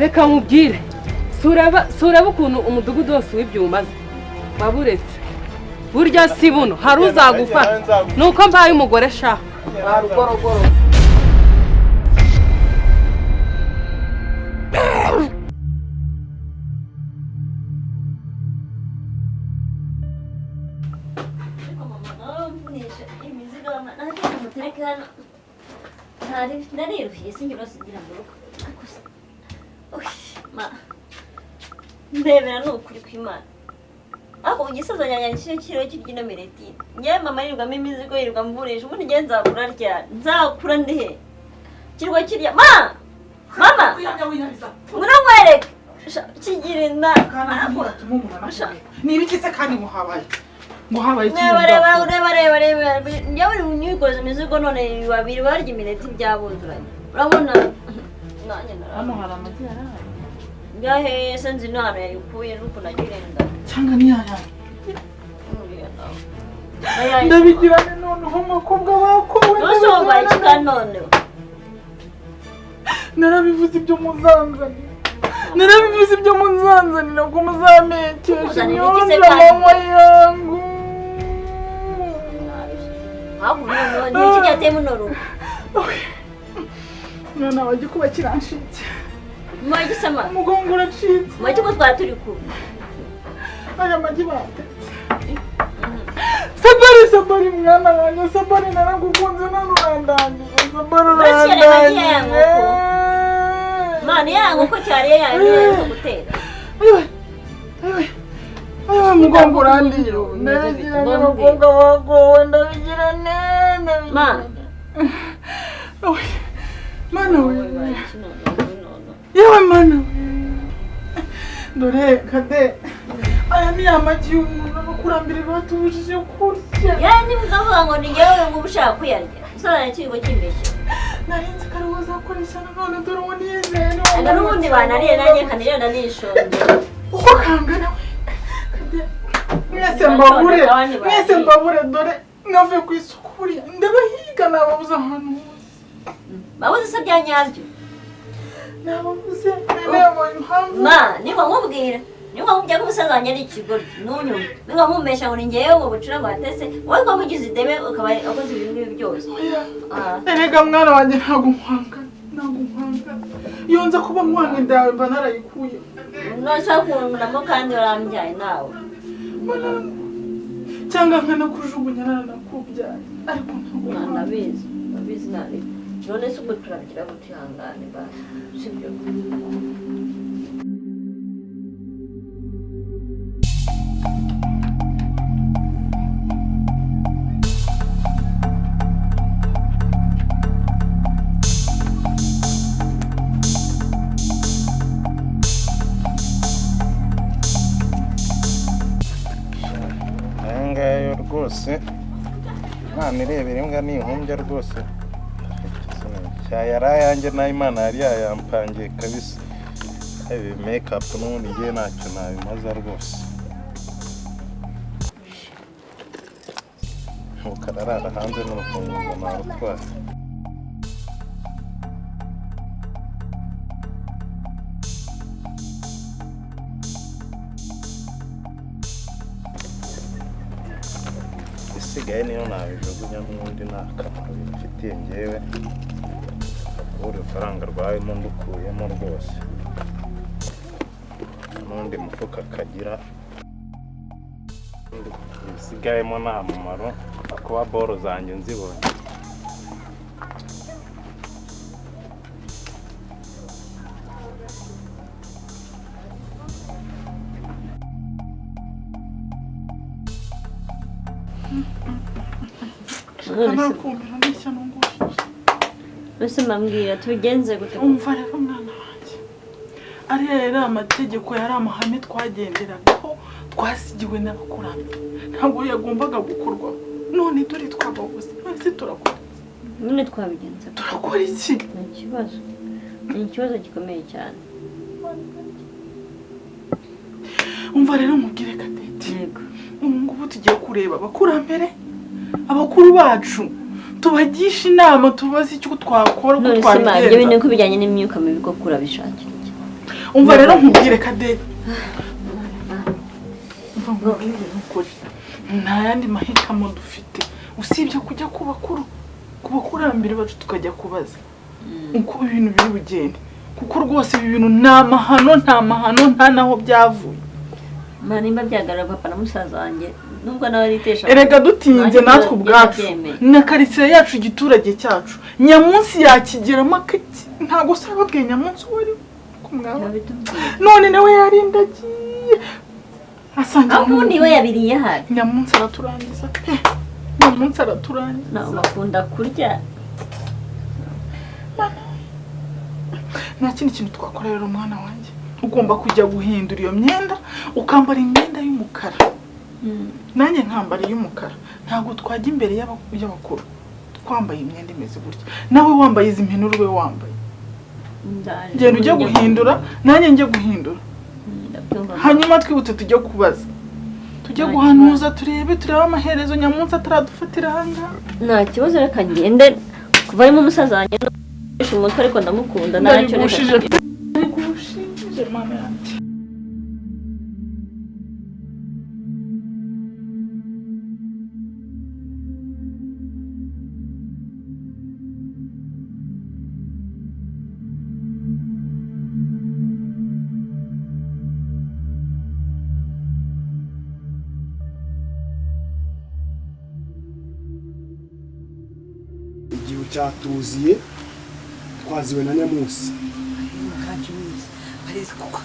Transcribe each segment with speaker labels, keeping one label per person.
Speaker 1: reka nkubwire sureba ukuntu umudugudu wose w'ibyumaze waburetse burya si buno hari uzagufata nuko mbaye umugore sha rugorogoro
Speaker 2: Nariruhiye singira singira mu rugo ma ndebera n'ukuri kw'Imana ako ugisaza nyanyanyishije kiro cy'igina meretine ngiye mama yirirwamo imizigo yirirwa mvurisha ubundi ngiye nzakura ryari nzakura ndihe kirwa kirya mama muramwereka kigira inda
Speaker 3: kana zimura tumumuna ni ibiki se kandi muhabaye
Speaker 2: Reba nyawe unyikoze imizigo none babiri barya imineti byabuzuranye urabona nanye
Speaker 3: hano hari amagi yaraye
Speaker 2: ngahe senzi nano yayikuye nuko nagirenda
Speaker 3: cyangwa ni yaya ndabigirane none ho makobwa bakowe
Speaker 2: nosomba ikika none
Speaker 3: narabivuze ibyo muzanzani nako muzamekesha nyonza mama yangu
Speaker 2: ni kijate munoro
Speaker 3: nana waje kuba kiranshitse
Speaker 2: mwaje sama
Speaker 3: umugongo uracitse
Speaker 2: mwaje ko twaturi ku
Speaker 3: aya magi bate sabari mwana wanjye sabari naragukunze nanurandangije sabari
Speaker 2: mani yangu ko cyari yanyu gutera
Speaker 3: umugongo urandiye ndabigira n'abakobwa bagowe ndabigira nene mana we yewe mana we dore kade aya ni amagi y'umuntu abakurambere batubujije kurya
Speaker 2: yani mukavuga ngo ni ngewe ngo ushaka kuyarya usana kigo kimbeshye
Speaker 3: narinzi ko ari uzakoresha none dore uwo niyizeye
Speaker 2: aga n'ubundi banariye nanjye kaniriye nanishonje
Speaker 3: uko kangana we mwese mbabure dore navuye ku isuku buriya ndabahiga nababuze ahantu hose
Speaker 2: babuze se bya nyabyo
Speaker 3: nababuze rero impamvu
Speaker 2: niko nkubwira niko nkujya kumusaza wanjye ari ikigoryi n'unyuma niko nkumesha ngo ni ngewe ngo bucura ngo atese wowe ko mugize idebe ukaba akoze ibintu byose
Speaker 3: erega mwana wanjye ntabwo nkwanga iyo nza kuba nkwanga indawe mba narayikuye
Speaker 2: nashaka kunamo kandi warambyaye nawe
Speaker 3: cyangwa nkanakujugunya naranakubyaye ariko ntabwo
Speaker 2: ndabizi nari none se ubwo turabigira ngo twihangane basi sibyo
Speaker 4: rwose Imana irebera imbwa n'inkumbya rwose cyayara yanjye na Imana yari yayampangiye kabisa ibi make up n'ubundi ngiye ntacyo nabimaza rwose ukararara hanze n'urufunguzo narutwara isigaye niyo nabijugunya n'ubundi nta kamaro bifitiye ngewe urufaranga rwayemo ndukuyemo rwose n'undi mufuka kagira bisigayemo nta mumaro kuba boro zanjye nzibonye
Speaker 2: Bese mambwira tubigenze gute
Speaker 3: umva rero mwana wanjye ariya rero amategeko yari amahame twagenderagaho twasigiwe n'abakurambere ntabwo yagombaga gukorwa none dore twababuze twese turakora
Speaker 2: none twabigenza
Speaker 3: turakora iki
Speaker 2: ni ikibazo gikomeye cyane
Speaker 3: umva rero mubwire Kadete
Speaker 2: yego
Speaker 3: ngubu tugiye kureba abakurambere abakuru bacu tubagisha inama tubaze icyo twakora ko
Speaker 2: twabigenza none se ibyo bintu ko bijyanye n'imyuka mibi ko kurabishakira
Speaker 3: umva rero nkubwire Kaderi umva nkubwire nta yandi mahitamo dufite usibye kujya kubakurambere bacu tukajya kubaza uko ibintu biri bugende kuko rwose ibi bintu nta mahano nta naho byavuye
Speaker 2: nimba byagaragara papa na musaza wanjye nubwo nawe ritesha
Speaker 3: erega dutinze natwe ubwacu na karitsiye yacu igiturage cyacu Nyamunsi yakigeramo akati ntago sababwiye Nyamunsi wari kumwaba none nawe yarindagiye asanga
Speaker 2: aho niwe yabiriye hari
Speaker 3: Nyamunsi araturangiza Nyamunsi araturangiza
Speaker 2: nawe bakunda kurya
Speaker 3: nta kindi kintu twakora rero umwana wanjye ugomba kujya guhindura iyo myenda ukambara imyenda y'umukara nanjye nkambara y'umukara ntabwo twajya imbere y'abakuru twambaye imyenda imeze gutya nawe wambaye izi mpenuru we wambaye ngenda ujye guhindura nanjye njye guhindura hanyuma twibutse tujye kubaza tujye guhanuza turebe amaherezo Nyamunsi ataradufatira ahangaha
Speaker 2: nta kibazo reka ngende kuva arimo umusaza wanjye umutwe ariko ndamukunda ntacyo
Speaker 3: nigushije mama yanjye
Speaker 5: igihe cyatuziye twaziwe na Nyamunsi
Speaker 6: arizi kuko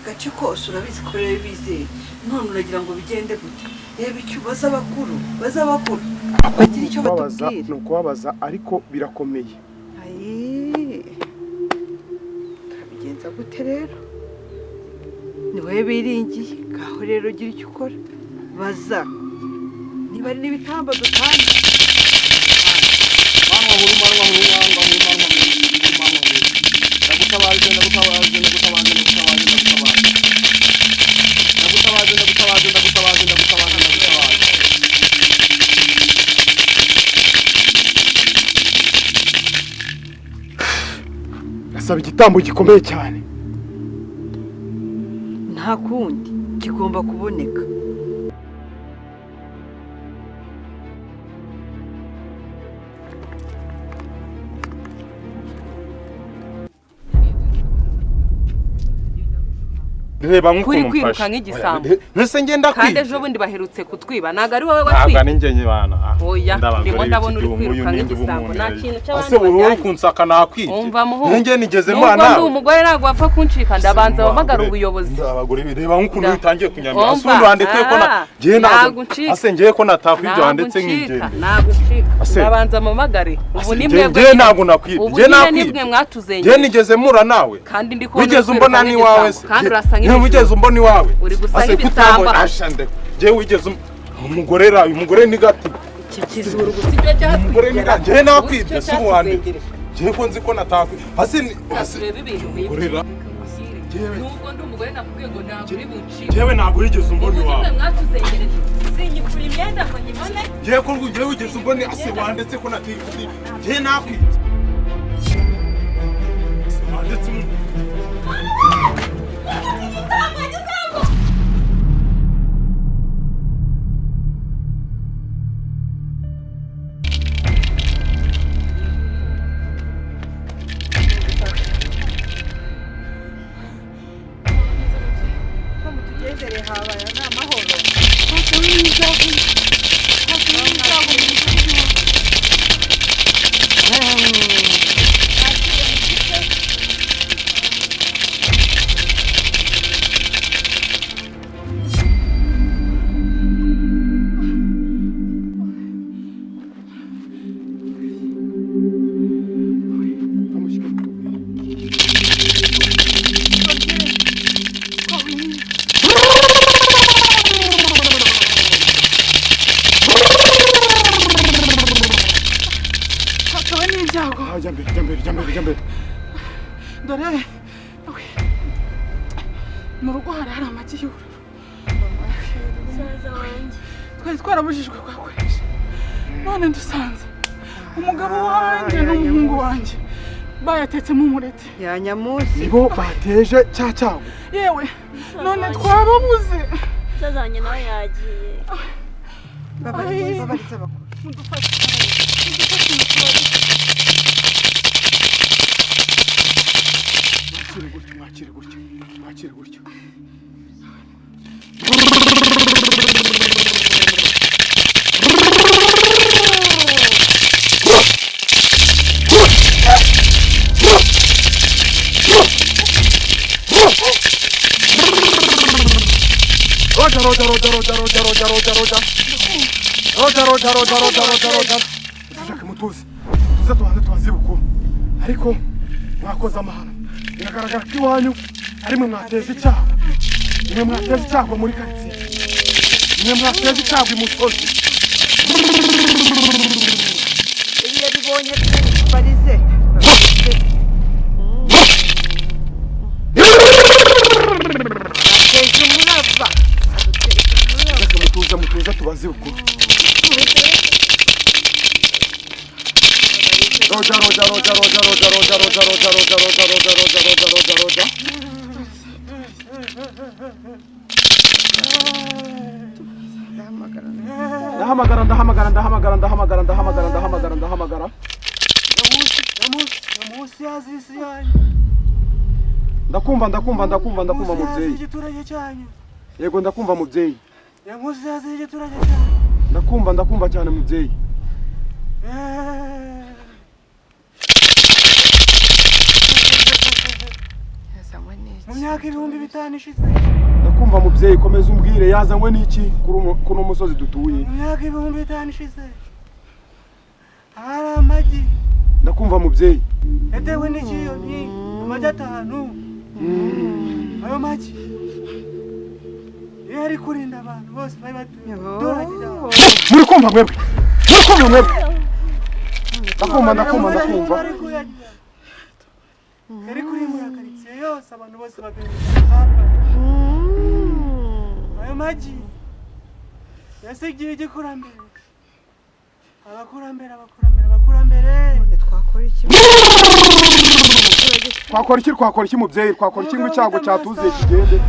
Speaker 6: gace kose urabizi ko rero bizeye none uragira ngo bigende gute reba icyo baza bakuru bagira icyo batubwira
Speaker 5: ni ukubabaza ariko birakomeye
Speaker 6: turabigenza gute rero ni wowe biringiye ngaho rero gira icyo ukora baza niba ari n'ibitambo dutanga
Speaker 5: Asaba igitambo gikomeye cyane
Speaker 6: nta kundi kigomba kuboneka
Speaker 4: reba nk'uko
Speaker 1: kuri kwiruka nk'igisambo
Speaker 4: ntese ngenda
Speaker 1: kandi ejo bundi baherutse kutwiba ntago ari wowe watwiba
Speaker 4: ntabwo ni njye nyibana
Speaker 1: oya ndimo ndabona uri kwiruka nk'igisambo nta kintu cy'abandi
Speaker 4: ase wowe kunsaka nakwite
Speaker 1: umva muhungu
Speaker 4: njye nigeze mwana
Speaker 1: ndi umugore ntabwo wapfa kuncika ndabanza wamagara ubuyobozi
Speaker 4: abagore reba nk'ukuntu bitangiye kunyamira asundi wandetse ko na njye ntabwo ase ngiye ko natakwibyo wandetse nk'ingende
Speaker 1: ntabwo ucika ndabanza mamagare ubu nimwe
Speaker 4: njye ntabwo nakwibye
Speaker 1: njye nimwe mwatuzengeye
Speaker 4: njye nigeze mura nawe
Speaker 1: kandi ndi ko
Speaker 4: wigeze umbona ni wawe se
Speaker 1: kandi urasanga
Speaker 4: njye wigeze umbona ni wawe
Speaker 1: uri gusanga ibisamba
Speaker 4: ashande njye wigeze umugore ra umugore ni gati
Speaker 1: kizuru gusibye cyane
Speaker 4: umugore ni gati njye nakwibye si uwande njye ko nzi ko natakwi hasi
Speaker 1: reba ibintu
Speaker 4: umugore
Speaker 1: nubwo ndi umugore nakubwiye ngo ntabwo uri buncike
Speaker 4: njyewe ntabwo wigeze umbona iwawe
Speaker 1: mwatuzengereje sinyikura imyenda ngo nyibone
Speaker 4: njye ko njye wigeze umbona ase wandetse ko natakwi njye nakwibye wandetse Jambe.
Speaker 3: Dore. Mu rugo hari amagi y'ubururu.
Speaker 2: musaza wanjye
Speaker 3: Twari twarabujijwe kwakoresha. None dusanze umugabo wanjye n'umuhungu wanjye bayatetsemo umureti.
Speaker 6: ya Nyamunsi
Speaker 5: nibo bateje cya cyago.
Speaker 3: yewe none twababuze.
Speaker 2: Sazanye nawe yagiye.
Speaker 6: babariza bakuru
Speaker 3: Mudufashe.
Speaker 5: Mwakire gutyo. Roja. Tushaka mutuzi. Tuza tubanze tubazibuko. Ariko mwakoze amahano. Biragaragara ko iwanyu ari mwe mwateza icyago. Mwe mwateza icyago muri karitsiye. Mwe mwateza icyago imusozi.
Speaker 6: iyo bibonye barize ateje umurava
Speaker 5: Mutuza tubazibuko. Roja. Ndahamagara.
Speaker 3: Nyamunsi yazisi yanyu.
Speaker 5: Ndakumva mubyeyi.
Speaker 3: Igiturage cyanyu.
Speaker 5: Yego ndakumva mubyeyi.
Speaker 3: Nyamunsi yazisi igiturage cyanyu.
Speaker 5: Ndakumva cyane mubyeyi.
Speaker 3: Mu myaka 5,000 ishize.
Speaker 5: Ndakumva mubyeyi, komeza umbwire yazanywe n'iki kuri umusozi dutuye.
Speaker 3: Mu myaka 5,000 ishize. Hari amagi.
Speaker 5: Ndakumva mubyeyi.
Speaker 3: Yatewe n'ikiyoni. Amagi 5. Ayo magi yari kurinda abantu bose bari batuye.
Speaker 5: Muri kumva mwebwe. Ndakumva.
Speaker 3: Yari kurimbura karitsiye yose abantu bose babiri. Ayo magi yasigiye igikurambere. Abakurambere.
Speaker 6: none twakora iki
Speaker 5: Twakora iki mubyeyi? Twakora iki ngo icyago cyatuziye kigende?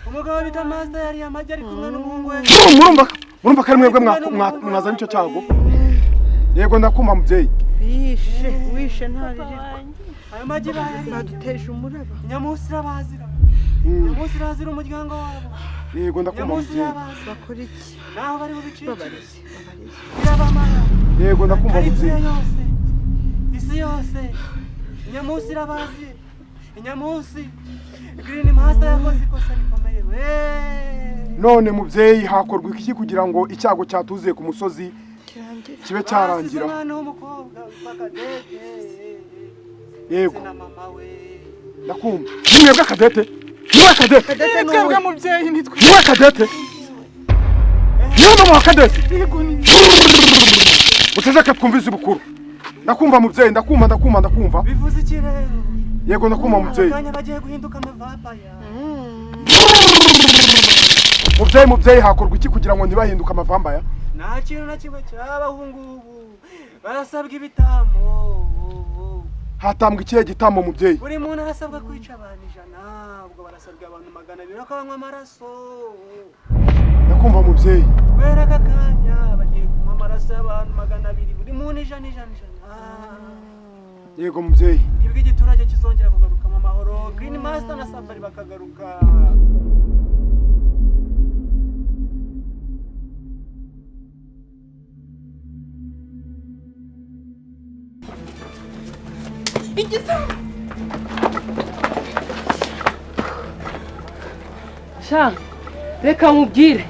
Speaker 3: Umugabo bita Master yari amagi ari kumwe n'umuhungu we.
Speaker 5: Murumva ko ari mwebwe mwazanye icyo cyago? Yego ndakumva mubyeyi.
Speaker 6: wishe ntarirwa
Speaker 3: Ayo magi
Speaker 6: baduteje umuraba
Speaker 3: Nyamunsi irabazira. Nyamunsi irazira umuryango wabo.
Speaker 5: Yego ndakumva mubyeyi.
Speaker 6: bakora iki
Speaker 3: Naho bari bubicike.
Speaker 6: babarize
Speaker 3: Irabamara.
Speaker 5: Yego ndakumva mubyeyi.
Speaker 3: Isi yose. Nyamunsi irabazi. Nyamunsi. Green Master yakoze ikosa rikomeye.
Speaker 5: None mubyeyi hakorwa iki kugira ngo icyago cyatuziye ku musozi kibe cyarangira?
Speaker 3: Umwana w'umukobwa bakadete.
Speaker 5: Yego
Speaker 3: Na mama we.
Speaker 5: ndakumva. Mwebwe Kadete?
Speaker 3: Twebwe mubyeyi nitwe.
Speaker 5: Niwe Kadete? Niwe mama wa Kadete?
Speaker 3: Yego ni.
Speaker 5: Mutezeke twumvize ubukuru. Ndakumva mubyeyi, ndakumva.
Speaker 3: Bivuze iki rero?
Speaker 5: Yego ndakumva mubyeyi.
Speaker 3: Abanya bagiye guhinduka amavapaya.
Speaker 5: Mubyeyi hakorwa iki kugira ngo ntibahinduke amavambaya?
Speaker 3: Nta kintu na kimwe cy'abahungu ubu. Barasabwa ibitambo.
Speaker 5: Hatambwa ikihe gitambo mubyeyi?
Speaker 3: Buri muntu arasabwa kwica abantu 100. Ubwo barasabwa abantu 200 bakanywa amaraso.
Speaker 5: Ndakumva mubyeyi.
Speaker 3: Kubera aka kanya bagiye kunywa amaraso y'abantu 200. Buri muntu 100.
Speaker 5: Yego mubyeyi.
Speaker 3: Ibyo igiturage kizongera kugaruka mu mahoro. Green Master na Asabye bakagaruka.
Speaker 1: Sha, reka nkubwire.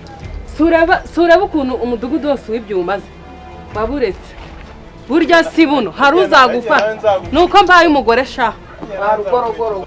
Speaker 1: Suraba ukuntu umudugudu wose w'ibyumaze. Baburetse. Burya si buno, hari uzagufata. Nuko mbaye umugore sha. Barugorogoro.